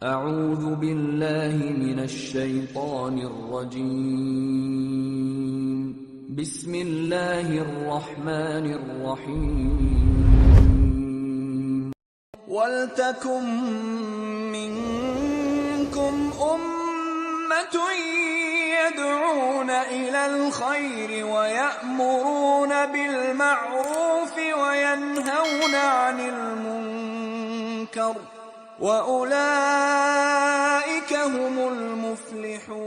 اعوذ باللہ من الشیطان الرجیم بسم اللہ الرحمن الرحیم وَلْتَكُن مِّنكُمْ أُمَّةٌ يَدْعُونَ إِلَى الْخَيْرِ وَيَأْمُرُونَ بِالْمَعْرُوفِ وَيَنْهَوْنَ عَنِ الْمُنكَرِ وَأُولَئِكَ هُمُ الْمُفْلِحُونَ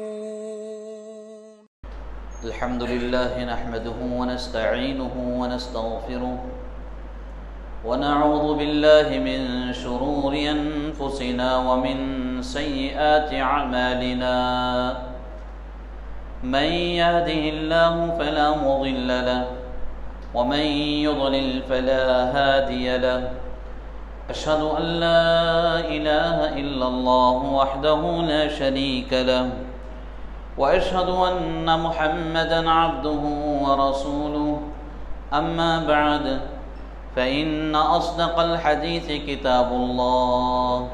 الحمد لله نحمده ونستعينه ونستغفره ونعوذ بالله من شرور أنفسنا ومن سيئات أعمالنا من يهده الله فلا مضل له ومن يضلل فلا هادي له أشهد أن لا إله إلا الله وحده لا شريك له وأشهد أن محمدًا عبده ورسوله أما بعد فإن أصدق الحديث كتاب الله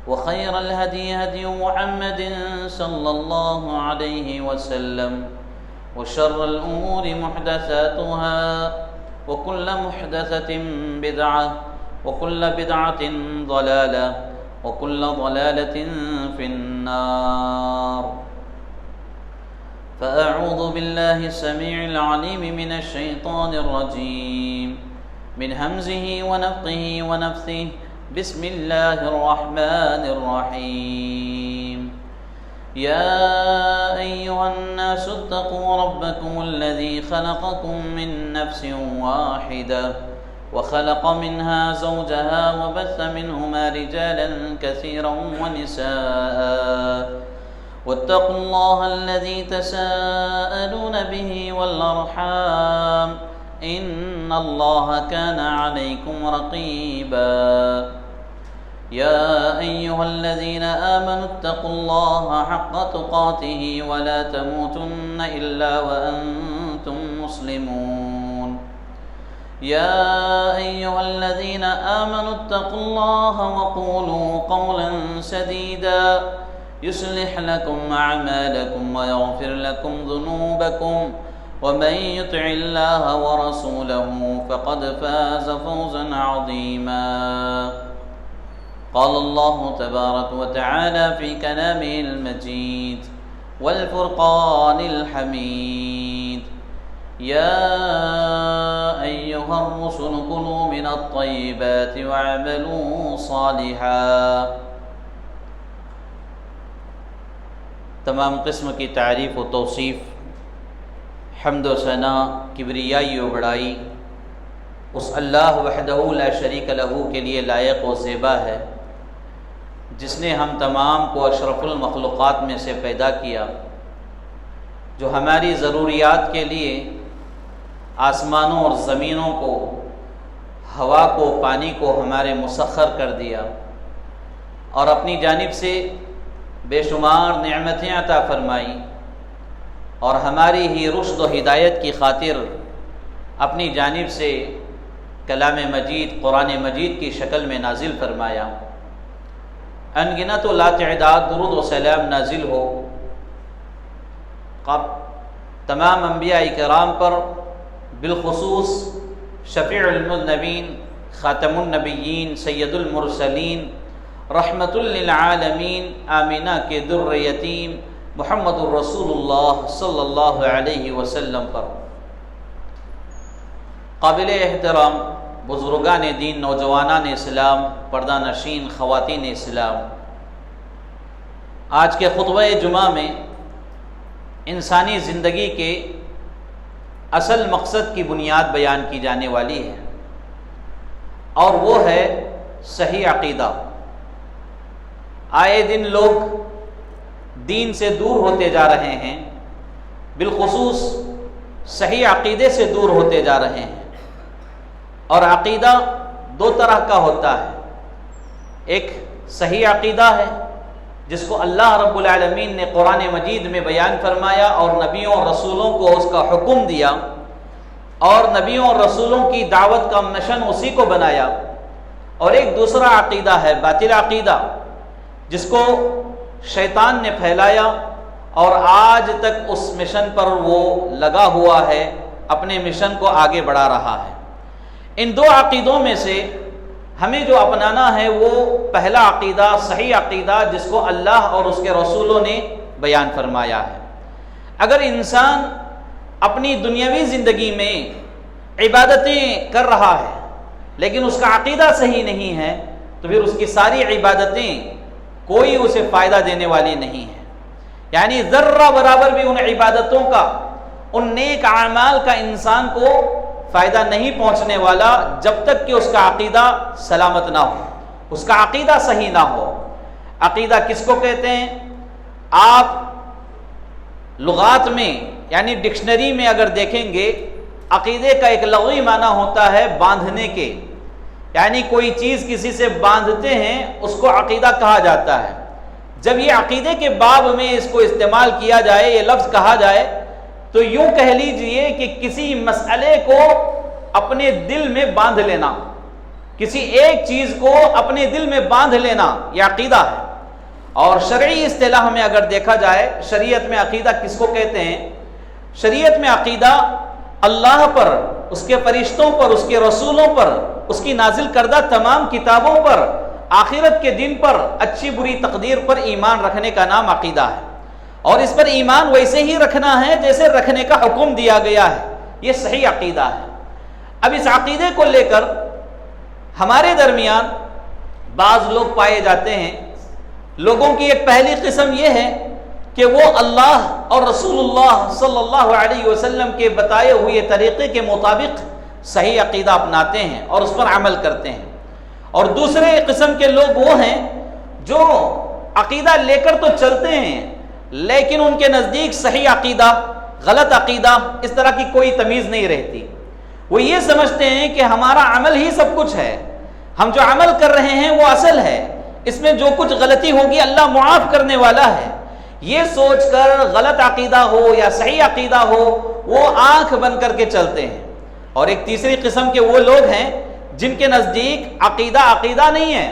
وخير الهدي هدي محمد صلى الله عليه وسلم وشر الأمور محدثاتها وكل محدثة بدعة وكل بدعة ضلالة وكل ضلالة في النار فأعوذ بالله السميع العليم من الشيطان الرجيم من همزه ونفخه ونفثه بسم الله الرحمن الرحيم يا أيها الناس اتقوا ربكم الذي خلقكم من نفس واحدة وخلق منها زوجها وبث منهما رجالا كثيرا ونساء واتقوا الله الذي تساءلون به والأرحام إن الله كان عليكم رقيبا يا أيها الذين آمنوا اتقوا الله حق تقاته ولا تموتن إلا وأنتم مسلمون يا أيها الذين آمنوا اتقوا الله وقولوا قولا سديدا يصلح لكم أعمالكم ويغفر لكم ذنوبكم ومن يطع الله ورسوله فقد فاز فوزا عظيما قال الله تبارك وتعالى في كلامه المجيد والفرقان الحميد يا أيها الرسل كلوا من الطيبات واعملوا صالحا تمام قسم کی تعریف و توصیف، حمد و ثنا، کبریائی و بڑائی اس اللہ وحدہ لا شریک لہ کے لیے لائق و زیبا ہے، جس نے ہم تمام کو اشرف المخلوقات میں سے پیدا کیا، جو ہماری ضروریات کے لیے آسمانوں اور زمینوں کو، ہوا کو، پانی کو ہمارے مسخر کر دیا، اور اپنی جانب سے بے شمار نعمتیں عطا فرمائی، اور ہماری ہی رشد و ہدایت کی خاطر اپنی جانب سے کلام مجید، قرآن مجید کی شکل میں نازل فرمایا۔ انگنت و لا تعداد درود و سلام نازل ہو تمام انبیاء کرام پر، بالخصوص شفیع المذنبین، خاتم النبیین، سید المرسلین، رحمت للعالمین، آمینہ کے در یتیم محمد الرسول اللہ صلی اللہ علیہ وسلم پر۔ قابل احترام بزرگان دین، نوجوانان اسلام، پردہ نشین خواتین اسلام، آج کے خطبہ جمعہ میں انسانی زندگی کے اصل مقصد کی بنیاد بیان کی جانے والی ہے، اور وہ ہے صحیح عقیدہ۔ آئے دن لوگ دین سے دور ہوتے جا رہے ہیں، بالخصوص صحیح عقیدے سے دور ہوتے جا رہے ہیں، اور عقیدہ دو طرح کا ہوتا ہے۔ ایک صحیح عقیدہ ہے جس کو اللہ رب العالمین نے قرآن مجید میں بیان فرمایا اور نبیوں اور رسولوں کو اس کا حکم دیا، اور نبیوں اور رسولوں کی دعوت کا مشن اسی کو بنایا، اور ایک دوسرا عقیدہ ہے باطل عقیدہ، جس کو شیطان نے پھیلایا اور آج تک اس مشن پر وہ لگا ہوا ہے، اپنے مشن کو آگے بڑھا رہا ہے۔ ان دو عقیدوں میں سے ہمیں جو اپنانا ہے وہ پہلا عقیدہ، صحیح عقیدہ، جس کو اللہ اور اس کے رسولوں نے بیان فرمایا ہے۔ اگر انسان اپنی دنیاوی زندگی میں عبادتیں کر رہا ہے لیکن اس کا عقیدہ صحیح نہیں ہے تو پھر اس کی ساری عبادتیں کوئی اسے فائدہ دینے والی نہیں ہیں، یعنی ذرہ برابر بھی ان عبادتوں کا، ان نیک اعمال کا انسان کو فائدہ نہیں پہنچنے والا جب تک کہ اس کا عقیدہ سلامت نہ ہو، اس کا عقیدہ صحیح نہ ہو۔ عقیدہ کس کو کہتے ہیں؟ آپ لغات میں یعنی ڈکشنری میں اگر دیکھیں گے، عقیدے کا ایک لغوی معنی ہوتا ہے باندھنے کے، یعنی کوئی چیز کسی سے باندھتے ہیں اس کو عقیدہ کہا جاتا ہے۔ جب یہ عقیدے کے باب میں اس کو استعمال کیا جائے، یہ لفظ کہا جائے، تو یوں کہہ لیجئے کہ کسی مسئلے کو اپنے دل میں باندھ لینا، کسی ایک چیز کو اپنے دل میں باندھ لینا، یہ عقیدہ ہے۔ اور شرعی اصطلاح میں اگر دیکھا جائے، شریعت میں عقیدہ کس کو کہتے ہیں؟ شریعت میں عقیدہ اللہ پر، اس کے فرشتوں پر، اس کے رسولوں پر، اس کی نازل کردہ تمام کتابوں پر، آخرت کے دن پر، اچھی بری تقدیر پر ایمان رکھنے کا نام عقیدہ ہے، اور اس پر ایمان ویسے ہی رکھنا ہے جیسے رکھنے کا حکم دیا گیا ہے۔ یہ صحیح عقیدہ ہے۔ اب اس عقیدے کو لے کر ہمارے درمیان بعض لوگ پائے جاتے ہیں۔ لوگوں کی ایک پہلی قسم یہ ہے کہ وہ اللہ اور رسول اللہ صلی اللہ علیہ وسلم کے بتائے ہوئے طریقے کے مطابق صحیح عقیدہ اپناتے ہیں اور اس پر عمل کرتے ہیں، اور دوسرے قسم کے لوگ وہ ہیں جو عقیدہ لے کر تو چلتے ہیں لیکن ان کے نزدیک صحیح عقیدہ، غلط عقیدہ، اس طرح کی کوئی تمیز نہیں رہتی۔ وہ یہ سمجھتے ہیں کہ ہمارا عمل ہی سب کچھ ہے، ہم جو عمل کر رہے ہیں وہ اصل ہے، اس میں جو کچھ غلطی ہوگی اللہ معاف کرنے والا ہے۔ یہ سوچ کر غلط عقیدہ ہو یا صحیح عقیدہ ہو، وہ آنکھ بند کر کے چلتے ہیں۔ اور ایک تیسری قسم کے وہ لوگ ہیں جن کے نزدیک عقیدہ عقیدہ نہیں ہے،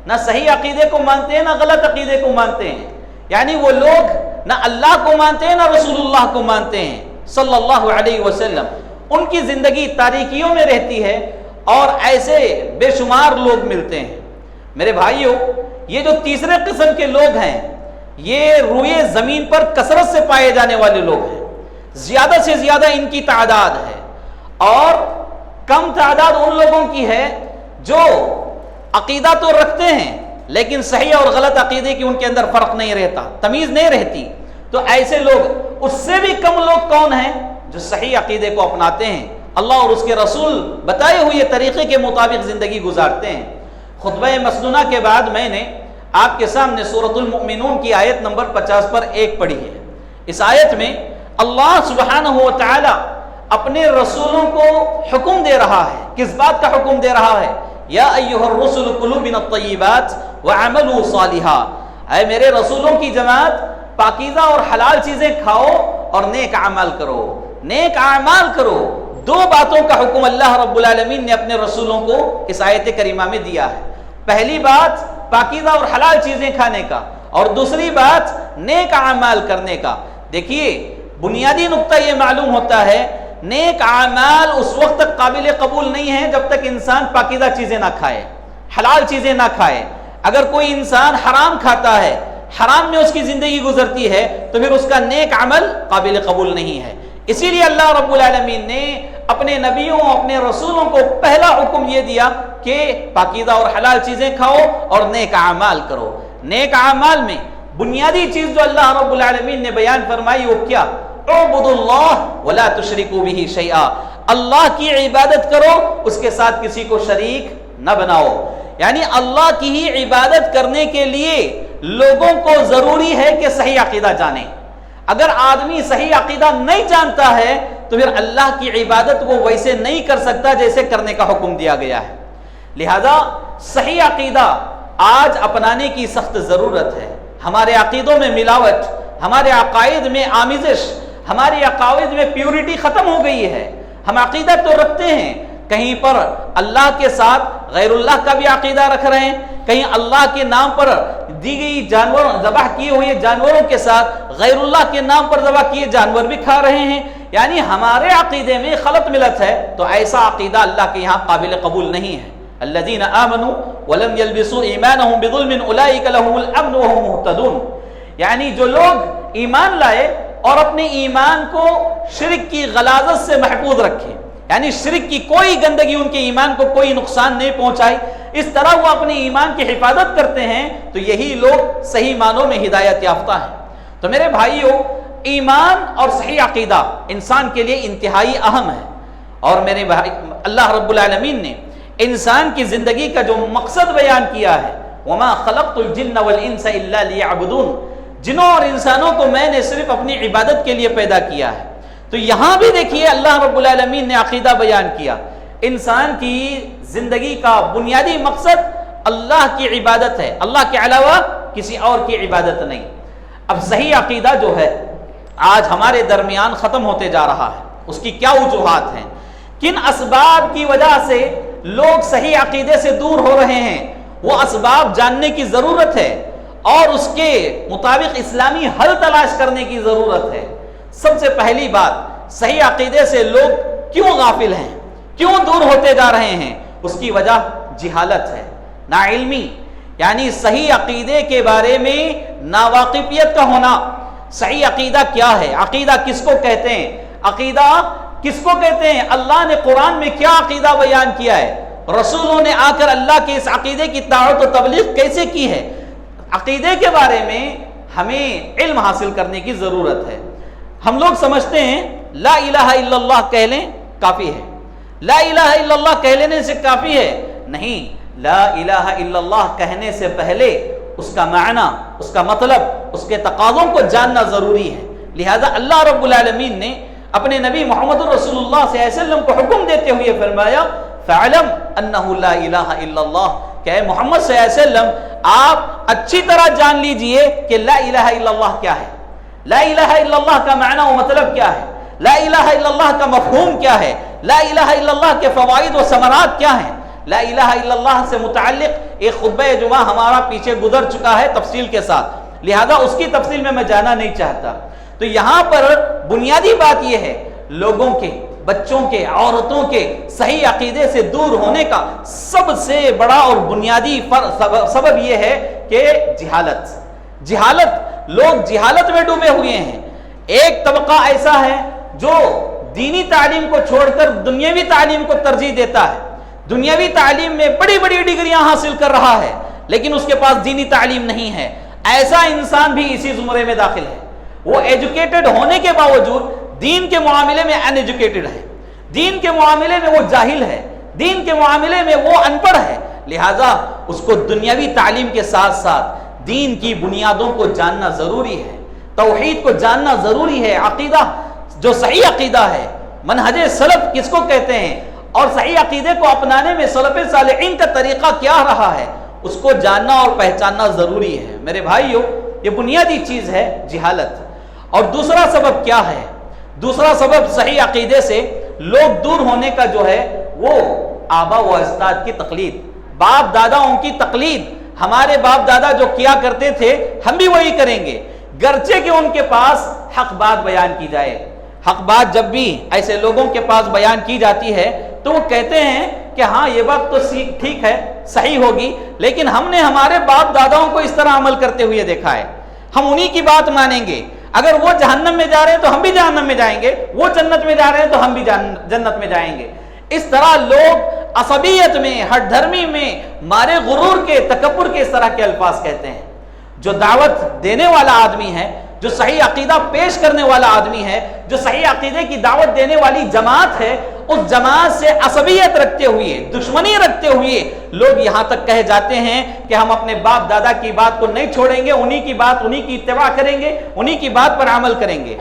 نہ صحیح عقیدے کو مانتے ہیں نہ غلط عقیدے کو مانتے ہیں، یعنی وہ لوگ نہ اللہ کو مانتے ہیں نہ رسول اللہ کو مانتے ہیں صلی اللہ علیہ وسلم۔ ان کی زندگی تاریکیوں میں رہتی ہے، اور ایسے بے شمار لوگ ملتے ہیں۔ میرے بھائیوں، یہ جو تیسرے قسم کے لوگ ہیں یہ روئے زمین پر کثرت سے پائے جانے والے لوگ ہیں، زیادہ سے زیادہ ان کی تعداد ہے، اور کم تعداد ان لوگوں کی ہے جو عقیدہ تو رکھتے ہیں لیکن صحیح اور غلط عقیدے کی ان کے اندر فرق نہیں رہتا، تمیز نہیں رہتی۔ تو ایسے لوگ، اس سے بھی کم لوگ کون ہیں جو صحیح عقیدے کو اپناتے ہیں، اللہ اور اس کے رسول بتائے ہوئے طریقے کے مطابق زندگی گزارتے ہیں۔ خطبہ مسنونہ کے بعد میں نے آپ کے سامنے سورۃ المؤمنون کی آیت نمبر 50 پر ایک پڑھی ہے۔ اس آیت میں اللہ سبحانہ و تعالی اپنے رسولوں کو حکم دے رہا ہے۔ کس بات کا حکم دے رہا ہے؟ یا ایھا الرسل کلوا من الطیبات وعملوا صالحا، اے میرے رسولوں کی جماعت، پاکیزہ اور حلال چیزیں کھاؤ اور نیک اعمال کرو، نیک اعمال کرو۔ دو باتوں کا حکم اللہ رب العالمین نے اپنے رسولوں کو اس آیت کریمہ میں دیا ہے۔ پہلی بات پاکیزہ اور حلال چیزیں کھانے کا، اور دوسری بات نیک اعمال کرنے کا۔ دیکھیے، بنیادی نقطہ یہ معلوم ہوتا ہے، نیک اعمال اس وقت تک قابل قبول نہیں ہے جب تک انسان پاکیزہ چیزیں نہ کھائے، حلال چیزیں نہ کھائے۔ اگر کوئی انسان حرام کھاتا ہے، حرام میں اس کی زندگی گزرتی ہے، تو پھر اس کا نیک عمل قابل قبول نہیں ہے۔ اسی لیے اللہ رب العالمین نے اپنے نبیوں، اپنے رسولوں کو پہلا حکم یہ دیا کہ پاکیزہ اور حلال چیزیں کھاؤ اور نیک اعمال کرو۔ نیک اعمال میں بنیادی چیز جو اللہ رب العالمین نے بیان فرمائی وہ کیا؟ اعبدوا اللہ ولا تشرکوا بہ شیئا، اللہ کی عبادت کرو، اس کے ساتھ کسی کو شریک نہ بناؤ۔ یعنی اللہ کی ہی عبادت کرنے کے لیے لوگوں کو ضروری ہے کہ صحیح عقیدہ جانیں۔ اگر آدمی صحیح عقیدہ نہیں جانتا ہے تو پھر اللہ کی عبادت وہ ویسے نہیں کر سکتا جیسے کرنے کا حکم دیا گیا ہے۔ لہذا صحیح عقیدہ آج اپنانے کی سخت ضرورت ہے۔ ہمارے عقیدوں میں ملاوٹ، ہمارے عقائد میں آمیزش، ہماری عقائد میں پیورٹی ختم ہو گئی ہے۔ ہم عقیدہ تو رکھتے ہیں، کہیں پر اللہ کے ساتھ غیر اللہ کا بھی عقیدہ رکھ رہے ہیں، کہیں اللہ کے نام پر دی گئی جانور ذبح کیے ہوئے جانوروں کے ساتھ غیر اللہ کے نام پر ذبح کیے جانور بھی کھا رہے ہیں، یعنی ہمارے عقیدے میں خلط ملت ہے، تو ایسا عقیدہ اللہ کے یہاں قابل قبول نہیں ہے۔ الذین آمنوا ولم يلبسوا ایمانهم بظلم اولئک لهم الامن وهم مهتدون، یعنی جو لوگ ایمان لائے اور اپنے ایمان کو شرک کی غلاظت سے محفوظ رکھے، یعنی شرک کی کوئی گندگی ان کے ایمان کو کوئی نقصان نہیں پہنچائی، اس طرح وہ اپنے ایمان کی حفاظت کرتے ہیں، تو یہی لوگ صحیح معنوں میں ہدایت یافتہ ہیں۔ تو میرے بھائیوں، ایمان اور صحیح عقیدہ انسان کے لیے انتہائی اہم ہے، اور میرے بھائی اللہ رب العالمین نے انسان کی زندگی کا جو مقصد بیان کیا ہے، وَمَا خَلَقْتُ الْجِنَّ وَالْإِنسَ إِلَّا لِيَعْبُدُونَ، جنوں اور انسانوں کو میں نے صرف اپنی عبادت کے لیے پیدا کیا ہے۔ تو یہاں بھی دیکھیے اللہ رب العالمین نے عقیدہ بیان کیا، انسان کی زندگی کا بنیادی مقصد اللہ کی عبادت ہے، اللہ کے علاوہ کسی اور کی عبادت نہیں۔ اب صحیح عقیدہ جو ہے آج ہمارے درمیان ختم ہوتے جا رہا ہے، اس کی کیا وجوہات ہیں، کن اسباب کی وجہ سے لوگ صحیح عقیدے سے دور ہو رہے ہیں، وہ اسباب جاننے کی ضرورت ہے اور اس کے مطابق اسلامی حل تلاش کرنے کی ضرورت ہے۔ سب سے پہلی بات، صحیح عقیدے سے لوگ کیوں غافل ہیں، کیوں دور ہوتے جا رہے ہیں؟ اس کی وجہ جہالت ہے، ناعلمی، یعنی صحیح عقیدے کے بارے میں ناواقفیت کا ہونا۔ صحیح عقیدہ کیا ہے؟ عقیدہ کس کو کہتے ہیں؟ عقیدہ کس کو کہتے ہیں؟ اللہ نے قرآن میں کیا عقیدہ بیان کیا ہے؟ رسولوں نے آ کر اللہ کے اس عقیدے کی دعوت و تبلیغ کیسے کی ہے؟ عقیدے کے بارے میں ہمیں علم حاصل کرنے کی ضرورت ہے۔ ہم لوگ سمجھتے ہیں لا الہ الا اللہ کہہ لیں کافی ہے، لا الہ الا اللہ کہہ لینے سے کافی ہے، نہیں، لا الہ الا اللہ کہنے سے پہلے اس کا معنی، اس کا مطلب، اس کے تقاضوں کو جاننا ضروری ہے۔ لہذا اللہ رب العالمین نے اپنے نبی محمد رسول اللہ صلی اللہ علیہ وسلم کو حکم دیتے ہوئے فرمایا فَعْلَمْ أَنَّهُ لَا إِلَهَ إِلَّا اللَّهُ، کہ محمد صلی اللہ علیہ وسلم آپ اچھی طرح جان لیجئے کہ لا الہ الا اللہ کیا ہے، لا الہ الا اللہ کا معنی و مطلب کیا ہے، لا الہ الا اللہ کا مفہوم کیا ہے، لا الہ الا اللہ کے فوائد و ثمرات کیا ہیں۔ لا الہ الا اللہ سے متعلق ایک خطبہ جمعہ ہمارا پیچھے گزر چکا ہے تفصیل کے ساتھ، لہذا اس کی تفصیل میں جانا نہیں چاہتا۔ تو یہاں پر بنیادی بات یہ ہے، لوگوں کے، بچوں کے، عورتوں کے صحیح عقیدے سے دور ہونے کا سب سے بڑا اور بنیادی سبب یہ ہے کہ جہالت، لوگ جہالت میں ڈوبے ہوئے ہیں۔ ایک طبقہ ایسا ہے جو دینی تعلیم کو چھوڑ کر دنیاوی تعلیم کو ترجیح دیتا ہے، دنیاوی تعلیم میں بڑی بڑی ڈگریاں حاصل کر رہا ہے، لیکن اس کے پاس دینی تعلیم نہیں ہے۔ ایسا انسان بھی اسی زمرے میں داخل ہے، وہ ایجوکیٹڈ ہونے کے باوجود دین کے معاملے میں ان ایجوکیٹڈ ہے، دین کے معاملے میں وہ جاہل ہے، دین کے معاملے میں وہ ان پڑھ ہے، لہذا اس کو دنیاوی تعلیم کے ساتھ ساتھ دین کی بنیادوں کو جاننا ضروری ہے، توحید کو جاننا ضروری ہے، عقیدہ جو صحیح عقیدہ ہے، منہج سلف کس کو کہتے ہیں، اور صحیح عقیدے کو اپنانے میں سلف صالحین کا طریقہ کیا رہا ہے، اس کو جاننا اور پہچاننا ضروری ہے۔ میرے بھائیو، یہ بنیادی چیز ہے جہالت۔ اور دوسرا سبب کیا ہے؟ دوسرا سبب صحیح عقیدے سے لوگ دور ہونے کا جو ہے وہ آبا و اجداد کی تقلید، باپ داداؤں کی تقلید۔ ہمارے باپ دادا جو کیا کرتے تھے ہم بھی وہی کریں گے، گرچہ کہ ان کے پاس حق بات بیان کی جائے۔ حق بات جب بھی ایسے لوگوں کے پاس بیان کی جاتی ہے تو وہ کہتے ہیں کہ ہاں یہ بات تو ٹھیک ہے، صحیح ہوگی، لیکن ہم نے ہمارے باپ داداؤں کو اس طرح عمل کرتے ہوئے دیکھا ہے، ہم انہی کی بات مانیں گے۔ اگر وہ جہنم میں جا رہے ہیں تو ہم بھی جہنم میں جائیں گے، وہ جنت میں جا رہے ہیں تو ہم بھی جنت میں جائیں گے۔ اس طرح لوگ عصبیت میں، ہٹ دھرمی میں، مارے غرور کے، تکبر کے اس طرح کے الفاظ کہتے ہیں۔ جو دعوت دینے والا آدمی ہے، جو صحیح عقیدہ پیش کرنے والا آدمی ہے، جو صحیح عقیدے کی دعوت دینے والی جماعت ہے، اس جماعت سے عصبیت رکھتے ہوئے، دشمنی رکھتے ہوئے لوگ یہاں تک کہے جاتے ہیں کہ ہم اپنے باپ دادا کی بات کو نہیں چھوڑیں گے، انہی کی بات، انہی کی اتباع کریں گے، انہی کی بات پر عمل کریں گے۔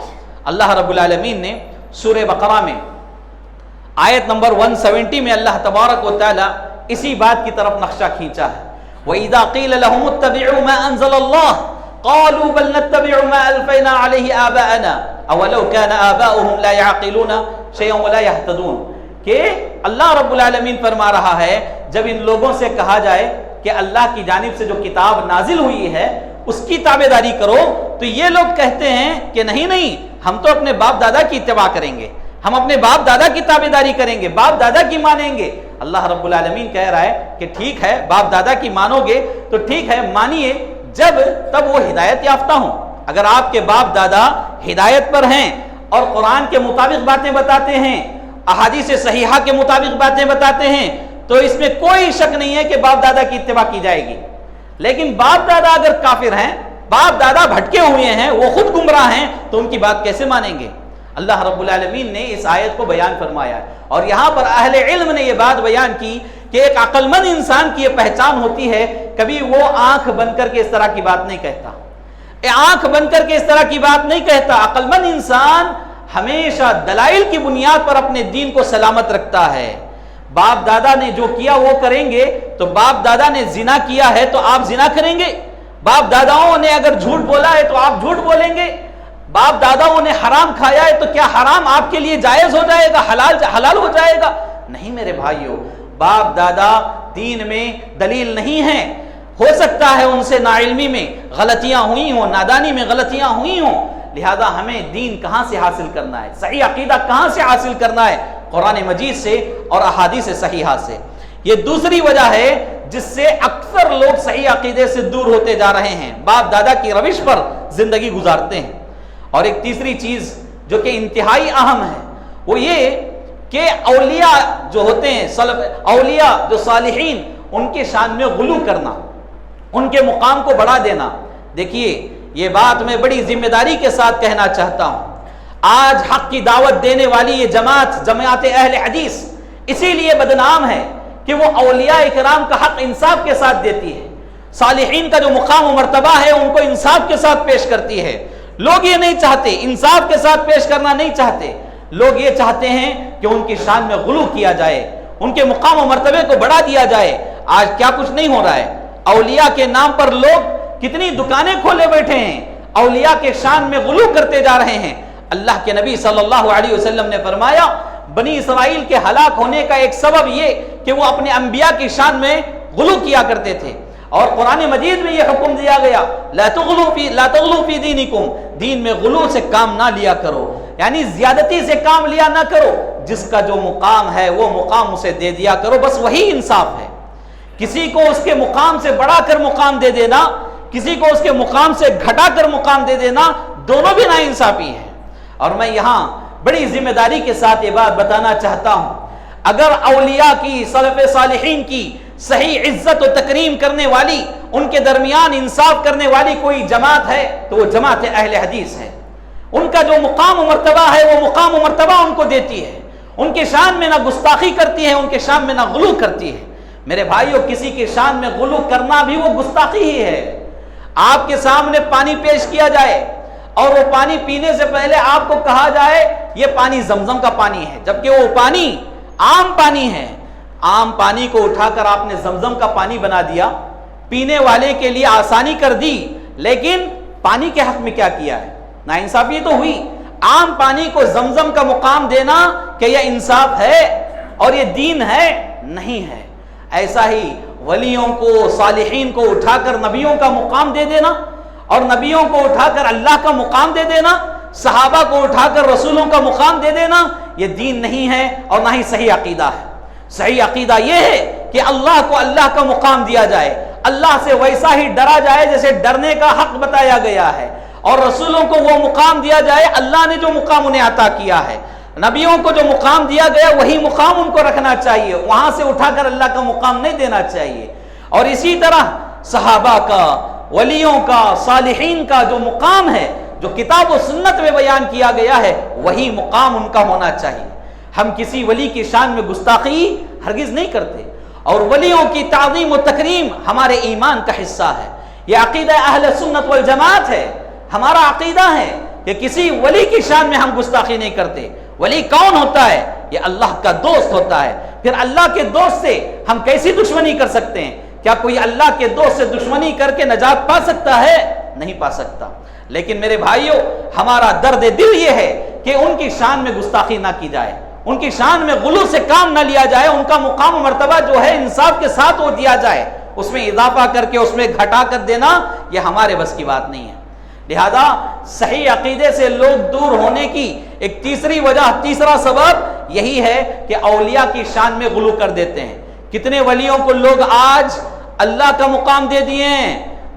اللہ رب العالمین نے سورہ بقرہ میں آیت نمبر 170 میں اللہ تبارک و تعالی اسی بات کی طرف نقشہ کھینچا ہے۔ وَإِذَا قِيلَ لَهُمُ اتَّبِعُوا مَا أَنزَلَ اللَّهُ قَالُوا بَلْ نَتَّبِعُ مَا أَلْفَيْنَا عَلَيْهِ آبَاءَنَا أَوَلَوْ كَانَ آبَاؤُهُمْ لَا يَعْقِلُونَ شَيْئًا وَلَا يَهْتَدُونَ، کہ اللہ رب العالمین فرما رہا ہے جب ان لوگوں سے کہا جائے کہ اللہ کی جانب سے جو کتاب نازل ہوئی ہے اس کی تابعداری کرو، تو یہ لوگ کہتے ہیں کہ نہیں ہم تو اپنے باپ دادا کی اتباع کریں گے، ہم اپنے باپ دادا کی تابعداری کریں گے، باپ دادا کی مانیں گے۔ اللہ رب العالمین کہہ رہا ہے کہ ٹھیک ہے، باپ دادا کی مانو گے تو ٹھیک ہے، مانیے تب وہ ہدایت یافتہ ہوں۔ اگر آپ کے باپ دادا ہدایت پر ہیں اور قرآن کے مطابق باتیں بتاتے ہیں، احادیث صحیحہ کے مطابق باتیں بتاتے ہیں، تو اس میں کوئی شک نہیں ہے کہ باپ دادا کی اتباع کی جائے گی۔ لیکن باپ دادا اگر کافر ہیں، باپ دادا بھٹکے ہوئے ہیں، وہ خود گمراہ ہیں، تو ان کی بات کیسے مانیں گے؟ اللہ رب العالمین نے اس آیت کو بیان فرمایا ہے، اور یہاں پر اہل علم نے یہ بات بیان کی کہ ایک عقل مند انسان کی یہ پہچان ہوتی ہے، کبھی وہ آنکھ بند کر کے اس طرح کی بات نہیں کہتا، آنکھ بند کر کے اس طرح کی بات نہیں کہتا۔ عقل مند انسان ہمیشہ دلائل کی بنیاد پر اپنے دین کو سلامت رکھتا ہے۔ باپ دادا نے جو کیا وہ کریں گے، تو باپ دادا نے زنا کیا ہے تو آپ زنا کریں گے، باپ داداؤں نے اگر جھوٹ بولا ہے تو آپ جھوٹ بولیں گے، باپ داداؤں نے حرام کھایا ہے تو کیا حرام آپ کے لیے جائز ہو جائے گا، حلال ہو جائے گا؟ نہیں میرے بھائیوں، باپ دادا دین میں دلیل نہیں ہے۔ ہو سکتا ہے ان سے ناعلمی میں غلطیاں ہوئی ہوں، نادانی میں غلطیاں ہوئی ہوں، لہذا ہمیں دین کہاں سے حاصل کرنا ہے، صحیح عقیدہ کہاں سے حاصل کرنا ہے؟ قرآن مجید سے اور احادیث صحیحہ سے۔ یہ دوسری وجہ ہے جس سے اکثر لوگ صحیح عقیدے سے دور ہوتے جا رہے ہیں، باپ دادا کی روش پر زندگی گزارتے ہیں۔ اور ایک تیسری چیز جو کہ انتہائی اہم ہے، وہ یہ کہ اولیاء جو ہوتے ہیں، اولیاء جو صالحین، ان کے شان میں غلو کرنا، ان کے مقام کو بڑھا دینا۔ دیکھیے یہ بات میں بڑی ذمہ داری کے ساتھ کہنا چاہتا ہوں، آج حق کی دعوت دینے والی یہ جماعت اہل حدیث اسی لیے بدنام ہے کہ وہ اولیاء اکرام کا حق انصاف کے ساتھ دیتی ہے، صالحین کا جو مقام و مرتبہ ہے ان کو انصاف کے ساتھ پیش کرتی ہے۔ لوگ یہ نہیں چاہتے، انصاف کے ساتھ پیش کرنا نہیں چاہتے، لوگ یہ چاہتے ہیں کہ ان کی شان میں غلو کیا جائے، ان کے مقام و مرتبے کو بڑھا دیا جائے۔ آج کیا کچھ نہیں ہو رہا ہے، اولیاء کے نام پر لوگ کتنی دکانیں کھولے بیٹھے ہیں، اولیاء کے شان میں غلو کرتے جا رہے ہیں۔ اللہ کے نبی صلی اللہ علیہ وسلم نے فرمایا بنی اسرائیل کے ہلاک ہونے کا ایک سبب یہ کہ وہ اپنے انبیاء کی شان میں غلو کیا کرتے تھے، اور قرآن مجید میں یہ حکم دیا گیا لا تغلو فی دینکم، دین میں غلو سے کام نہ لیا کرو، یعنی زیادتی سے کام لیا نہ کرو، جس کا جو مقام ہے وہ مقام اسے دے دیا کرو، بس وہی انصاف ہے۔ کسی کو اس کے مقام سے بڑھا کر مقام دے دینا، کسی کو اس کے مقام سے گھٹا کر مقام دے دینا، دونوں بھی ناانصافی ہیں۔ اور میں یہاں بڑی ذمہ داری کے ساتھ یہ بات بتانا چاہتا ہوں، اگر اولیاء کی، سلف صالحین کی صحیح عزت و تکریم کرنے والی، ان کے درمیان انصاف کرنے والی کوئی جماعت ہے تو وہ جماعت اہل حدیث ہے۔ ان کا جو مقام و مرتبہ ہے وہ مقام و مرتبہ ان کو دیتی ہے، ان کے شان میں نہ گستاخی کرتی ہے، ان کے شان میں نہ غلو کرتی ہے۔ میرے بھائیوں، کسی کے شان میں غلو کرنا بھی وہ گستاخی ہی ہے۔ آپ کے سامنے پانی پیش کیا جائے اور وہ پانی پینے سے پہلے آپ کو کہا جائے یہ پانی زمزم کا پانی ہے، جبکہ وہ پانی عام پانی ہے، عام پانی کو اٹھا کر آپ نے زمزم کا پانی بنا دیا، پینے والے کے لیے آسانی کر دی، لیکن پانی کے حق میں کیا کیا ہے؟ ناانصافی تو ہوئی۔ عام پانی کو زمزم کا مقام دینا کہ یہ انصاف ہے اور یہ دین ہے؟ نہیں ہے۔ ایسا ہی ولیوں کو، صالحین کو اٹھا کر نبیوں کا مقام دے دینا، اور نبیوں کو اٹھا کر اللہ کا مقام دے دینا، صحابہ کو اٹھا کر رسولوں کا مقام دے دینا، یہ دین نہیں ہے اور نہ ہی صحیح عقیدہ ہے۔ صحیح عقیدہ یہ ہے کہ اللہ کو اللہ کا مقام دیا جائے، اللہ سے ویسا ہی ڈرا جائے جیسے ڈرنے کا حق بتایا گیا ہے، اور رسولوں کو وہ مقام دیا جائے اللہ نے جو مقام انہیں عطا کیا ہے، نبیوں کو جو مقام دیا گیا وہی مقام ان کو رکھنا چاہیے، وہاں سے اٹھا کر اللہ کا مقام نہیں دینا چاہیے۔ اور اسی طرح صحابہ کا، ولیوں کا، صالحین کا جو مقام ہے، جو کتاب و سنت میں بیان کیا گیا ہے، وہی مقام ان کا ہونا چاہیے۔ ہم کسی ولی کی شان میں گستاخی ہرگز نہیں کرتے، اور ولیوں کی تعظیم و تکریم ہمارے ایمان کا حصہ ہے۔ یہ عقیدہ اہل سنت والجماعت ہے، ہمارا عقیدہ ہے کہ کسی ولی کی شان میں ہم گستاخی نہیں کرتے۔ ولی کون ہوتا ہے؟ یہ اللہ کا دوست ہوتا ہے۔ پھر اللہ کے دوست سے ہم کیسی دشمنی کر سکتے ہیں؟ کیا کوئی اللہ کے دوست سے دشمنی کر کے نجات پا سکتا ہے؟ نہیں پا سکتا۔ لیکن میرے بھائیوں، ہمارا درد دل یہ ہے کہ ان کی شان میں گستاخی نہ کی جائے، ان کی شان میں غلو سے کام نہ لیا جائے، ان کا مقام و مرتبہ جو ہے انصاف کے ساتھ وہ دیا جائے، اس میں اضافہ کر کے اس میں گھٹا کر دینا یہ ہمارے بس کی بات نہیں ہے۔ لہذا صحیح عقیدے سے لوگ دور ہونے کی ایک تیسری وجہ، تیسرا سبب یہی ہے کہ اولیاء کی شان میں غلو کر دیتے ہیں۔ کتنے ولیوں کو لوگ آج اللہ کا مقام دے دیے ہیں۔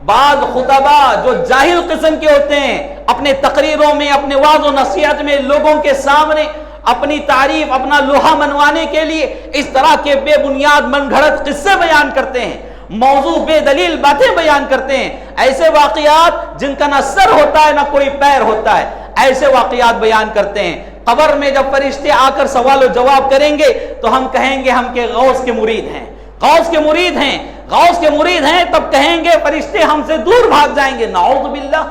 بعض خطبہ جو جاہل قسم کے ہوتے ہیں اپنے تقریروں میں، اپنے وعظ و نصیحت میں لوگوں کے سامنے اپنی تعریف، اپنا لوہا منوانے کے لیے اس طرح کے بے بنیاد من گھڑت قصے بیان کرتے ہیں، موضوع بے دلیل باتیں بیان کرتے ہیں، ایسے واقعات جن کا نہ سر ہوتا ہے نہ کوئی پیر ہوتا ہے، ایسے واقعات بیان کرتے ہیں۔ قبر میں جب فرشتے آ کر سوال و جواب کریں گے تو ہم کہیں گے ہم کے غوث کے مرید ہیں، غوث کے مرید ہیں، غوث کے مرید ہیں، تب کہیں گے فرشتے ہم سے دور بھاگ جائیں گے۔ نعوذ باللہ،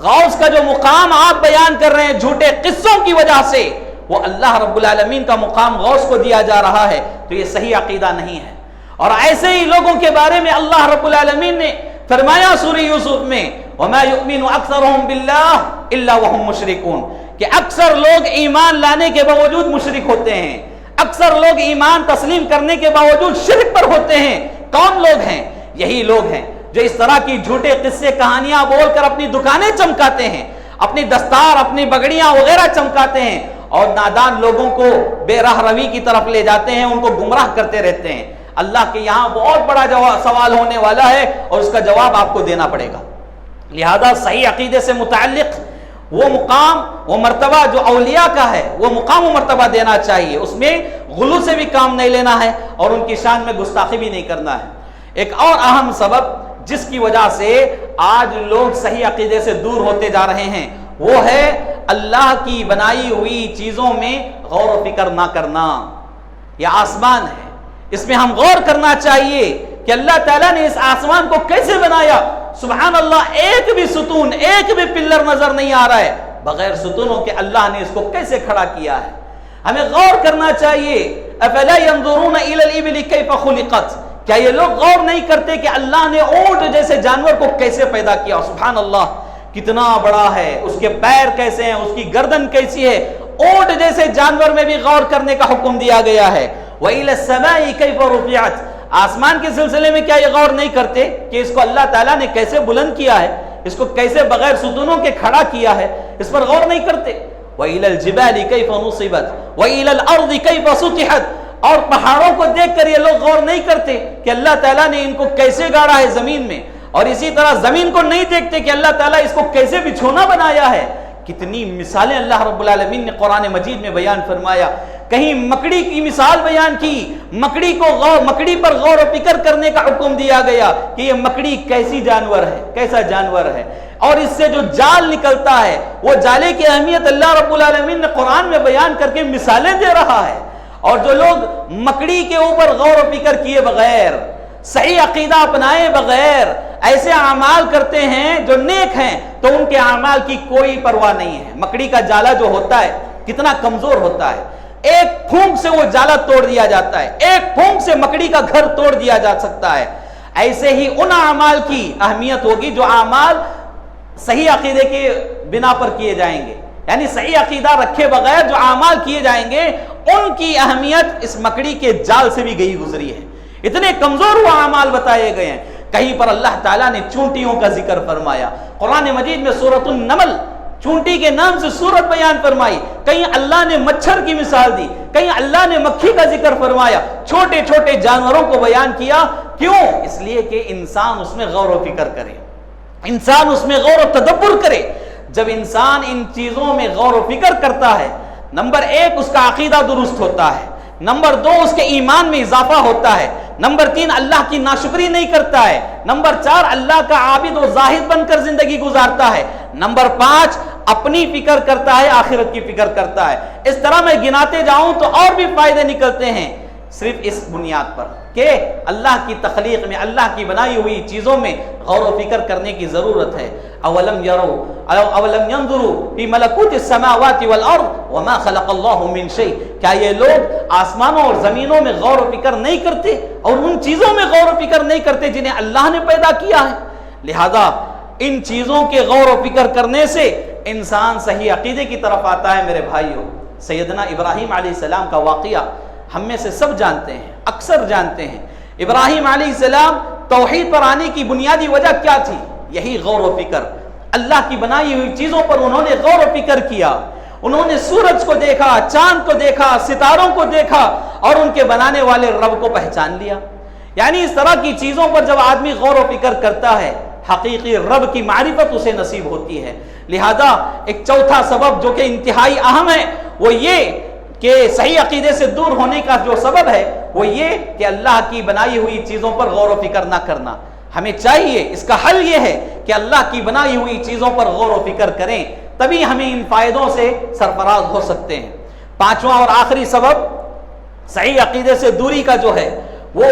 غوث کا جو مقام آپ بیان کر رہے ہیں جھوٹے قصوں کی وجہ سے، وہ اللہ رب العالمین کا مقام غوث کو دیا جا رہا ہے، تو یہ صحیح عقیدہ نہیں ہے۔ اور ایسے ہی لوگوں کے بارے میں اللہ رب العالمین نے فرمایا سورہ یوسف میں وَمَا يُؤْمِنُ أَكْثَرُهُم بِاللَّهِ إِلَّا وَهُم مُشْرِكُونَ، کہ اکثر لوگ ایمان لانے کے باوجود مشرک ہوتے ہیں، اکثر لوگ ایمان تسلیم کرنے کے باوجود شرک پر ہوتے ہیں۔ کون لوگ ہیں؟ یہی لوگ ہیں جو اس طرح کی جھوٹے قصے کہانیاں بول کر اپنی دکانیں چمکاتے ہیں، اپنی دستار، اپنی بگڑیاں وغیرہ چمکاتے ہیں، اور نادان لوگوں کو بے راہ روی کی طرف لے جاتے ہیں، ان کو گمراہ کرتے رہتے ہیں۔ اللہ کے یہاں بہت بڑا سوال ہونے والا ہے اور اس کا جواب آپ کو دینا پڑے گا۔ لہذا صحیح عقیدے سے متعلق وہ مقام، وہ مرتبہ جو اولیاء کا ہے، وہ مقام و مرتبہ دینا چاہیے، اس میں غلو سے بھی کام نہیں لینا ہے اور ان کی شان میں گستاخی بھی نہیں کرنا ہے۔ ایک اور اہم سبب جس کی وجہ سے آج لوگ صحیح عقیدے سے دور ہوتے جا رہے ہیں وہ ہے اللہ کی بنائی ہوئی چیزوں میں غور و فکر نہ کرنا۔ یہ آسمان ہے، اس میں ہم غور کرنا چاہیے کہ اللہ تعالیٰ نے اس آسمان کو کیسے بنایا۔ سبحان اللہ، ایک بھی ستون، ایک بھی پلر نظر نہیں آ رہا ہے، بغیر ستونوں کے اللہ نے اس کو کیسے کھڑا کیا ہے۔ ہمیں غور کرنا چاہیے۔ افلا ينظرون الى الابل كيف خلقت، کیا یہ لوگ غور نہیں کرتے کہ اللہ نے اونٹ جیسے جانور کو کیسے پیدا کیا؟ سبحان اللہ، کتنا بڑا ہے، اس کے پیر کیسے ہیں، اس کی گردن کیسی ہے۔ اونٹ جیسے جانور میں بھی غور کرنے کا حکم دیا گیا ہے۔ وَإِلَى السَّمَاءِ كَيْفَ رُفِعَتْ، آسمان کے سلسلے میں کیا یہ غور نہیں کرتے کہ اس کو اللہ تعالیٰ نے کیسے بلند کیا ہے، اس کو کیسے بغیر ستونوں کے کھڑا کیا ہے، اس پر غور نہیں کرتے۔ وَإِلَى الْجِبَالِ كَيْفَ نُصِبَتْ وَإِلَى الْأَرْضِ كَيْفَ سُطِحَتْ، اور پہاڑوں کو دیکھ کر یہ لوگ غور نہیں کرتے کہ اللہ تعالیٰ نے ان کو کیسے گاڑا ہے زمین میں، اور اسی طرح زمین کو نہیں دیکھتے کہ اللہ تعالیٰ اس کو کیسے بچھونا بنایا ہے۔ کتنی مثالیں اللہ رب العالمین نے قرآن مجید میں بیان فرمایا۔ کہیں مکڑی کی مثال بیان کی، مکڑی پر غور و فکر کرنے کا حکم دیا گیا کہ یہ مکڑی کیسی جانور ہے، کیسا جانور ہے، اور اس سے جو جال نکلتا ہے وہ جالے کی اہمیت اللہ رب العالمین نے قرآن میں بیان کر کے مثالیں دے رہا ہے۔ اور جو لوگ مکڑی کے اوپر غور و فکر کیے بغیر، صحیح عقیدہ اپنائے بغیر ایسے اعمال کرتے ہیں جو نیک ہیں، تو ان کے اعمال کی کوئی پرواہ نہیں ہے۔ مکڑی کا جالا جو ہوتا ہے کتنا کمزور ہوتا ہے، ایک پھونک سے وہ جالا توڑ دیا جاتا ہے، ایک پھونک سے مکڑی کا گھر توڑ دیا جا سکتا ہے۔ ایسے ہی ان اعمال کی اہمیت ہوگی جو اعمال صحیح عقیدے کے بنا پر کیے جائیں گے، یعنی صحیح عقیدہ رکھے بغیر جو اعمال کیے جائیں گے ان کی اہمیت اس مکڑی کے جال سے بھی گئی گزری ہے۔ اتنے کمزور وہ اعمال بتائے گئے ہیں۔ کہیں پر اللہ تعالیٰ نے چونٹیوں کا ذکر فرمایا، قرآن مجید میں سورۃ النمل چونٹی کے نام سے سورت بیان فرمائی، کہیں اللہ نے مچھر کی مثال دی، کہیں اللہ نے مکھی کا ذکر فرمایا، چھوٹے چھوٹے جانوروں کو بیان کیا۔ کیوں؟ اس لیے کہ انسان اس میں غور و فکر کرے، انسان اس میں غور و تدبر کرے۔ جب انسان ان چیزوں میں غور و فکر کرتا ہے، نمبر ایک اس کا عقیدہ درست ہوتا ہے، نمبر دو اس کے ایمان میں اضافہ ہوتا ہے، نمبر تین اللہ کی ناشکری نہیں کرتا ہے، نمبر چار اللہ کا عابد و زاہد بن کر زندگی گزارتا ہے، نمبر پانچ اپنی فکر کرتا ہے، آخرت کی فکر کرتا ہے۔ اس طرح میں گناتے جاؤں تو اور بھی فائدے نکلتے ہیں، صرف اس بنیاد پر کہ اللہ کی تخلیق میں، اللہ کی بنائی ہوئی چیزوں میں غور و فکر کرنے کی ضرورت ہے۔ اولم ينظروا في ملکوت السماوات والارض وما خلق اللہ من شیء، کیا یہ لوگ آسمانوں اور زمینوں میں غور و فکر نہیں کرتے اور ان چیزوں میں غور و فکر نہیں کرتے جنہیں اللہ نے پیدا کیا ہے؟ لہذا ان چیزوں کے غور و فکر کرنے سے انسان صحیح عقیدے کی طرف آتا ہے۔ میرے بھائیوں، سیدنا ابراہیم علیہ السلام کا واقعہ ہم میں سے سب جانتے ہیں، اکثر جانتے ہیں۔ ابراہیم علیہ السلام توحید پر آنے کی بنیادی وجہ کیا تھی؟ یہی غور و فکر، اللہ کی بنائی ہوئی چیزوں پر انہوں نے غور و فکر کیا، انہوں نے سورج کو دیکھا، چاند کو دیکھا، ستاروں کو دیکھا اور ان کے بنانے والے رب کو پہچان لیا۔ یعنی اس طرح کی چیزوں پر جب آدمی غور و فکر کرتا ہے، حقیقی رب کی معرفت اسے نصیب ہوتی ہے۔ لہذا ایک چوتھا سبب جو کہ انتہائی اہم ہے وہ یہ کہ صحیح عقیدے سے دور ہونے کا جو سبب ہے وہ یہ کہ اللہ کی بنائی ہوئی چیزوں پر غور و فکر نہ کرنا۔ ہمیں چاہیے، اس کا حل یہ ہے کہ اللہ کی بنائی ہوئی چیزوں پر غور و فکر کریں، تبھی ہمیں ان فائدوں سے سرفراز ہو سکتے ہیں۔ پانچواں اور آخری سبب صحیح عقیدے سے دوری کا جو ہے وہ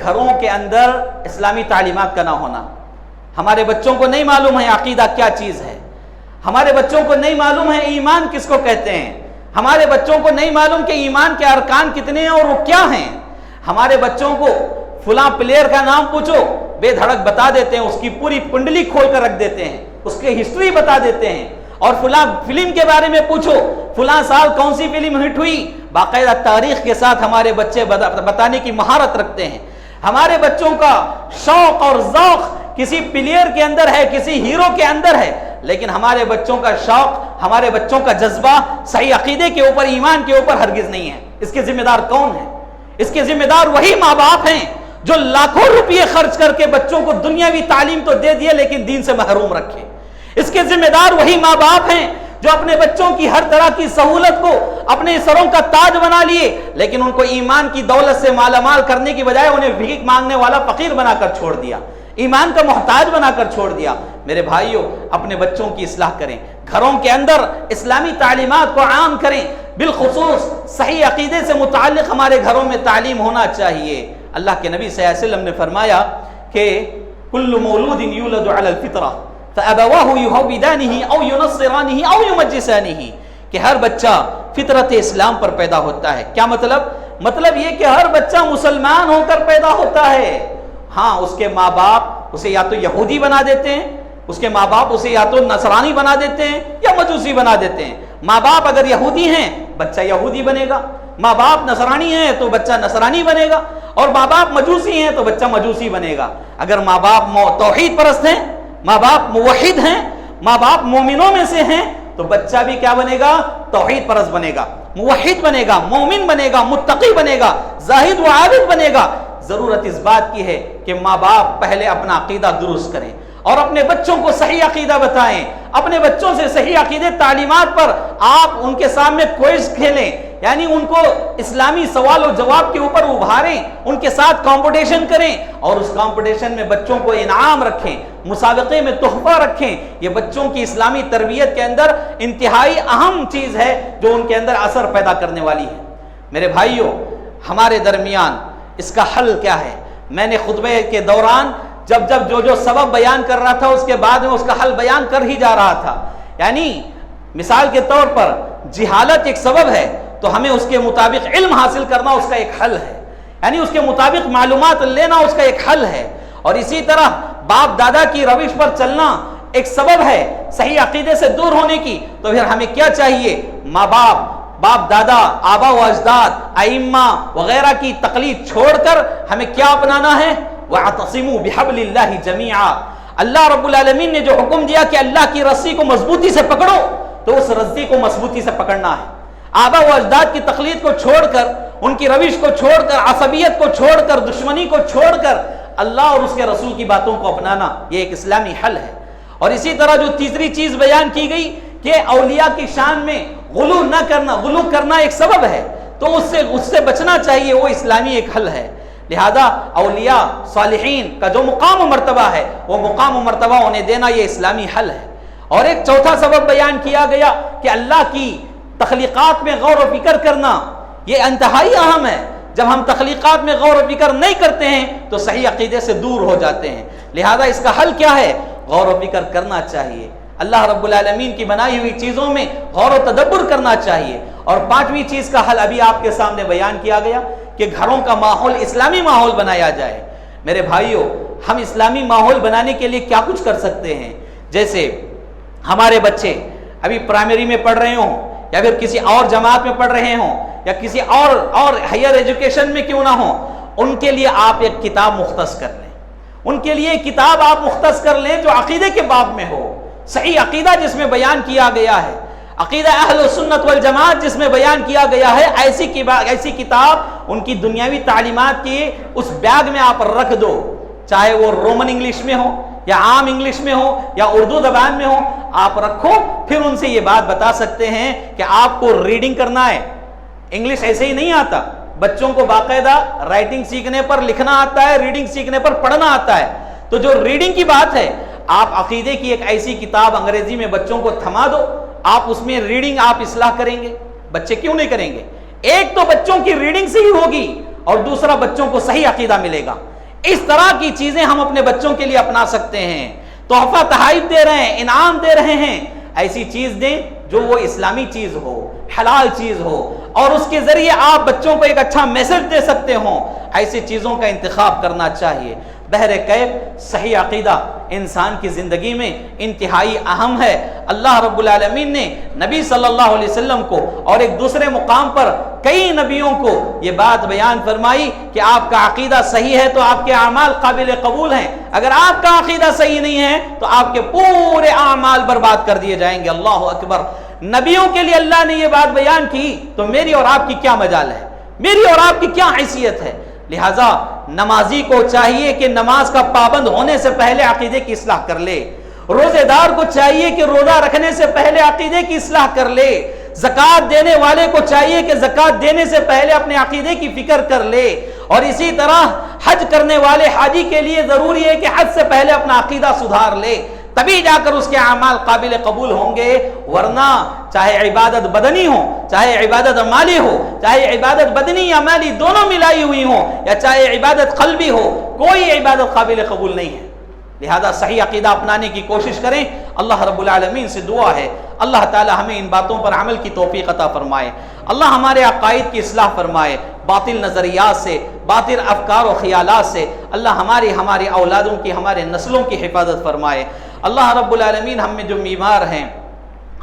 گھروں کے اندر اسلامی تعلیمات کا نہ ہونا۔ ہمارے بچوں کو نہیں معلوم ہے عقیدہ کیا چیز ہے، ہمارے بچوں کو نہیں معلوم ہے ایمان کس کو کہتے ہیں، ہمارے بچوں کو نہیں معلوم کہ ایمان کے ارکان کتنے ہیں اور وہ کیا ہیں۔ ہمارے بچوں کو فلاں پلیئر کا نام پوچھو، بے دھڑک بتا دیتے ہیں، اس کی پوری کنڈلی کھول کر رکھ دیتے ہیں، اس کی ہسٹری بتا دیتے ہیں۔ اور فلاں فلم کے بارے میں پوچھو، فلاں سال کون سی فلم ہٹ ہوئی، باقاعدہ تاریخ کے ساتھ ہمارے بچے بتانے کی مہارت رکھتے ہیں۔ ہمارے بچوں کا شوق اور ذوق کسی پلیئر کے اندر ہے، کسی ہیرو کے اندر ہے، لیکن ہمارے بچوں کا شوق، ہمارے بچوں کا جذبہ صحیح عقیدے کے اوپر، ایمان کے اوپر ہرگز نہیں ہے۔ اس کے ذمہ دار کون ہیں؟ اس کے ذمہ دار وہی ماں باپ ہیں جو لاکھوں روپے خرچ کر کے بچوں کو دنیاوی تعلیم تو دے دیے لیکن دین سے محروم رکھے۔ اس کے ذمہ دار وہی ماں باپ ہیں جو اپنے بچوں کی ہر طرح کی سہولت کو اپنے سروں کا تاج بنا لیے لیکن ان کو ایمان کی دولت سے مالا مال کرنے کی بجائے انہیں بھیک مانگنے والا فقیر بنا کر چھوڑ دیا، ایمان کا محتاج بنا کر چھوڑ دیا۔ میرے بھائیوں، اپنے بچوں کی اصلاح کریں، گھروں کے اندر اسلامی تعلیمات کو عام کریں، بالخصوص صحیح عقیدے سے متعلق ہمارے گھروں میں تعلیم ہونا چاہیے۔ اللہ کے نبی صلی اللہ علیہ وسلم نے فرمایا کہ کل مولود یولد علی الفطرہ فابواہ یہودانہ او ینصرانہ او یمجسانہ، کہ ہر بچہ فطرت اسلام پر پیدا ہوتا ہے۔ کیا مطلب؟ مطلب یہ کہ ہر بچہ مسلمان ہو کر پیدا ہوتا ہے۔ ہاں، اس کے ماں باپ اسے یا تو یہودی بنا دیتے ہیں، اس کے ماں باپ اسے یا تو نصرانی بنا دیتے ہیں یا مجوسی بنا دیتے ہیں۔ ماں باپ اگر یہودی ہیں بچہ یہودی بنے گا، ماں باپ نصرانی ہیں تو بچہ نصرانی بنے گا، اور ماں باپ مجوسی ہیں تو بچہ مجوسی بنے گا۔ اگر ماں باپ توحید پرست ہیں، ماں باپ موحد ہیں، ماں باپ مومنوں میں سے ہیں تو بچہ بھی کیا بنے گا؟ توحید پرست بنے گا، موحد بنے گا، مومن بنے گا، متقی بنے گا، زاہد و عابد بنے گا۔ ضرورت اس بات کی ہے کہ ماں باپ پہلے اپنا عقیدہ درست کریں اور اپنے بچوں کو صحیح عقیدہ بتائیں، اپنے بچوں سے صحیح عقیدے تعلیمات پر آپ ان کے سامنے کوئز کھیلیں، یعنی ان کو اسلامی سوال و جواب کے اوپر ابھاریں، ان کے ساتھ کمپٹیشن کریں اور اس کمپٹیشن میں بچوں کو انعام رکھیں، مسابقے میں تحفہ رکھیں۔ یہ بچوں کی اسلامی تربیت کے اندر انتہائی اہم چیز ہے جو ان کے اندر اثر پیدا کرنے والی ہے۔ میرے بھائیوں، ہمارے درمیان اس کا حل کیا ہے؟ میں نے خطبے کے دوران جب جو سبب بیان کر رہا تھا اس کے بعد میں اس کا حل بیان کر ہی جا رہا تھا۔ یعنی مثال کے طور پر جہالت ایک سبب ہے تو ہمیں اس کے مطابق علم حاصل کرنا اس کا ایک حل ہے، یعنی اس کے مطابق معلومات لینا اس کا ایک حل ہے۔ اور اسی طرح باپ دادا کی روش پر چلنا ایک سبب ہے صحیح عقیدے سے دور ہونے کی۔ تو پھر ہمیں کیا چاہیے؟ ماں باپ دادا، آبا و اجداد، ائمہ وغیرہ کی تقلید چھوڑ کر ہمیں کیا اپنانا ہے؟ وَاعْتَصِمُوا بِحَبْلِ اللَّهِ جَمِيعًا۔ اللہ رب العالمین نے جو حکم دیا کہ اللہ کی رسی کو مضبوطی سے پکڑو تو اس رسی کو مضبوطی سے پکڑنا ہے۔ آبا و اجداد کی تقلید کو چھوڑ کر، ان کی روش کو چھوڑ کر، عصبیت کو چھوڑ کر، دشمنی کو چھوڑ کر اللہ اور اس کے رسول کی باتوں کو اپنانا، یہ ایک اسلامی حل ہے۔ اور اسی طرح جو تیسری چیز بیان کی گئی کہ اولیاء کی شان میں غلو نہ کرنا، غلو کرنا ایک سبب ہے تو اس سے بچنا چاہیے، وہ اسلامی ایک حل ہے۔ لہذا اولیاء صالحین کا جو مقام و مرتبہ ہے وہ مقام و مرتبہ انہیں دینا یہ اسلامی حل ہے۔ اور ایک چوتھا سبب بیان کیا گیا کہ اللہ کی تخلیقات میں غور و فکر کرنا، یہ انتہائی اہم ہے۔ جب ہم تخلیقات میں غور و فکر نہیں کرتے ہیں تو صحیح عقیدے سے دور ہو جاتے ہیں۔ لہذا اس کا حل کیا ہے؟ غور و فکر کرنا چاہیے، اللہ رب العالمین کی بنائی ہوئی چیزوں میں غور و تدبر کرنا چاہیے۔ اور پانچویں چیز کا حل ابھی آپ کے سامنے بیان کیا گیا کہ گھروں کا ماحول اسلامی ماحول بنایا جائے۔ میرے بھائیوں، ہم اسلامی ماحول بنانے کے لیے کیا کچھ کر سکتے ہیں؟ جیسے ہمارے بچے ابھی پرائمری میں پڑھ رہے ہوں یا پھر کسی اور جماعت میں پڑھ رہے ہوں یا کسی اور ہائر ایجوکیشن میں کیوں نہ ہوں، ان کے لیے آپ ایک کتاب مختص کر لیں، ان کے لیے کتاب آپ مختص کر لیں جو عقیدے کے باب میں ہو، صحیح عقیدہ جس میں بیان کیا گیا ہے، عقیدہ اہل سنت والجماعت جس میں بیان کیا گیا ہے، ایسی کتاب ان کی دنیاوی تعلیمات کی اس بیگ میں آپ رکھ دو، چاہے وہ رومن انگلش میں ہو یا عام انگلش میں ہو یا اردو زبان میں ہو، آپ رکھو، پھر ان سے یہ بات بتا سکتے ہیں کہ آپ کو ریڈنگ کرنا ہے، انگلش ایسے ہی نہیں آتا، بچوں کو باقاعدہ رائٹنگ سیکھنے پر لکھنا آتا ہے، ریڈنگ سیکھنے پر پڑھنا آتا ہے، تو جو ریڈنگ کی بات ہے، آپ عقیدے کی ایک ایسی کتاب انگریزی میں بچوں کو تھما دو، آپ اس میں ریڈنگ آپ اصلاح کریں گے، بچے کیوں نہیں کریں گے؟ ایک تو بچوں کی ریڈنگ سے ہی ہوگی اور دوسرا بچوں کو صحیح عقیدہ ملے گا۔ اس طرح کی چیزیں ہم اپنے بچوں کے لیے اپنا سکتے ہیں، تحفہ تحائف دے رہے ہیں، انعام دے رہے ہیں، ایسی چیز دیں جو وہ اسلامی چیز ہو، حلال چیز ہو، اور اس کے ذریعے آپ بچوں کو ایک اچھا میسج دے سکتے ہوں، ایسی چیزوں کا انتخاب کرنا چاہیے۔ بہرکیف صحیح عقیدہ انسان کی زندگی میں انتہائی اہم ہے۔ اللہ رب العالمین نے نبی صلی اللہ علیہ وسلم کو اور ایک دوسرے مقام پر کئی نبیوں کو یہ بات بیان فرمائی کہ آپ کا عقیدہ صحیح ہے تو آپ کے اعمال قابل قبول ہیں، اگر آپ کا عقیدہ صحیح نہیں ہے تو آپ کے پورے اعمال برباد کر دیے جائیں گے۔ اللہ اکبر! نبیوں کے لیے اللہ نے یہ بات بیان کی تو میری اور آپ کی کیا مجال ہے، میری اور آپ کی کیا حیثیت ہے؟ لہٰذا نمازی کو چاہیے کہ نماز کا پابند ہونے سے پہلے عقیدے کی اصلاح کر لے، روزے دار کو چاہیے کہ روزہ رکھنے سے پہلے عقیدے کی اصلاح کر لے، زکوٰۃ دینے والے کو چاہیے کہ زکوٰۃ دینے سے پہلے اپنے عقیدے کی فکر کر لے، اور اسی طرح حج کرنے والے حاجی کے لیے ضروری ہے کہ حج سے پہلے اپنا عقیدہ سدھار لے، تبھی جا کر اس کے اعمال قابل قبول ہوں گے، ورنہ چاہے عبادت بدنی ہو، چاہے عبادت مالی ہو، چاہے عبادت بدنی یا مالی دونوں ملائی ہوئی ہوں، یا چاہے عبادت قلبی ہو، کوئی عبادت قابل قبول نہیں ہے۔ لہذا صحیح عقیدہ اپنانے کی کوشش کریں۔ اللہ رب العالمین سے دعا ہے اللہ تعالی ہمیں ان باتوں پر عمل کی توفیق عطا فرمائے، اللہ ہمارے عقائد کی اصلاح فرمائے، باطل نظریات سے، باطل افکار و خیالات سے اللہ ہماری اولادوں کی، ہمارے نسلوں کی حفاظت فرمائے۔ اللہ رب العالمین ہم میں جو بیمار ہیں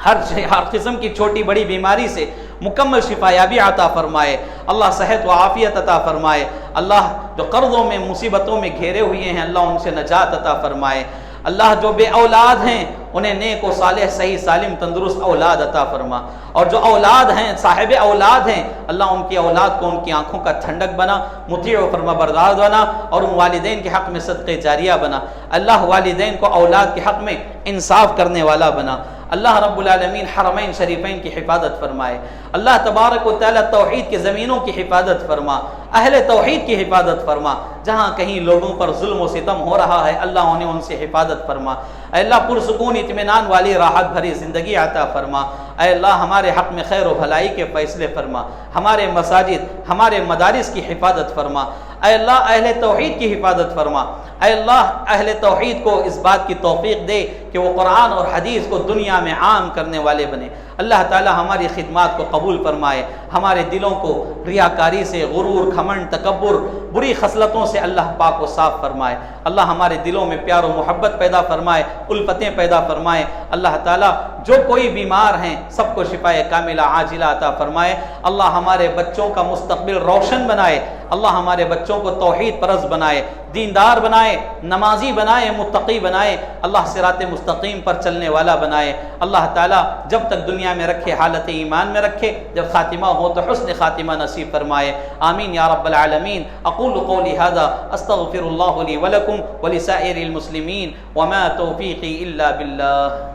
ہر قسم کی چھوٹی بڑی بیماری سے مکمل شفا یابی عطا فرمائے، اللہ صحت و عافیت عطا فرمائے، اللہ جو قرضوں میں مصیبتوں میں گھیرے ہوئے ہیں اللہ ان سے نجات عطا فرمائے، اللہ جو بے اولاد ہیں انہیں نیک و صالح صحیح سالم تندرست اولاد عطا فرما، اور جو اولاد ہیں صاحب اولاد ہیں اللہ ان کی اولاد کو ان کی آنکھوں کا ٹھنڈک بنا، مطیع و فرما بردار بنا، اور ان والدین کے حق میں صدقہ جاریہ بنا، اللہ والدین کو اولاد کے حق میں انصاف کرنے والا بنا۔ اللہ رب العالمین حرمین شریفین کی حفاظت فرمائے، اللہ تبارک و تعالی توحید کے زمینوں کی حفاظت فرما، اہل توحید کی حفاظت فرما، جہاں کہیں لوگوں پر ظلم و ستم ہو رہا ہے اللہ انہیں ان سے حفاظت فرما، اے اللہ پرسکون اطمینان والی راحت بھری زندگی عطا فرما، اے اللہ ہمارے حق میں خیر و بھلائی کے فیصلے فرما، ہمارے مساجد ہمارے مدارس کی حفاظت فرما، اے اللہ اہل توحید کی حفاظت فرما، اے اللہ اہل توحید کو اس بات کی توفیق دے کہ وہ قرآن اور حدیث کو دنیا میں عام کرنے والے بنے۔ اللہ تعالی ہماری خدمات کو قبول فرمائے، ہمارے دلوں کو ریاکاری سے، غرور، گھمنڈ، تکبر، بری خصلتوں سے اللہ پاک کو صاف فرمائے، اللہ ہمارے دلوں میں پیار و محبت پیدا فرمائے، الفتیں پیدا فرمائے، اللہ تعالی جو کوئی بیمار ہیں سب کو شفا کاملہ عاجلہ عطا فرمائے، اللہ ہمارے بچوں کا مستقبل روشن بنائے، اللہ ہمارے بچوں کو توحید پرست بنائے، دیندار بنائے، نمازی بنائے، متقی بنائے، اللہ صراط مستقیم پر چلنے والا بنائے، اللہ تعالی جب تک دنیا میں رکھے حالت ایمان میں رکھے، جب خاتمہ ہو تو حسن خاتمہ نصیب فرمائے، آمین یا رب العالمین۔ اقول قولی ھذا استغفر اللہ لی ولکم ولسائر المسلمین وما توفیقی الا باللہ۔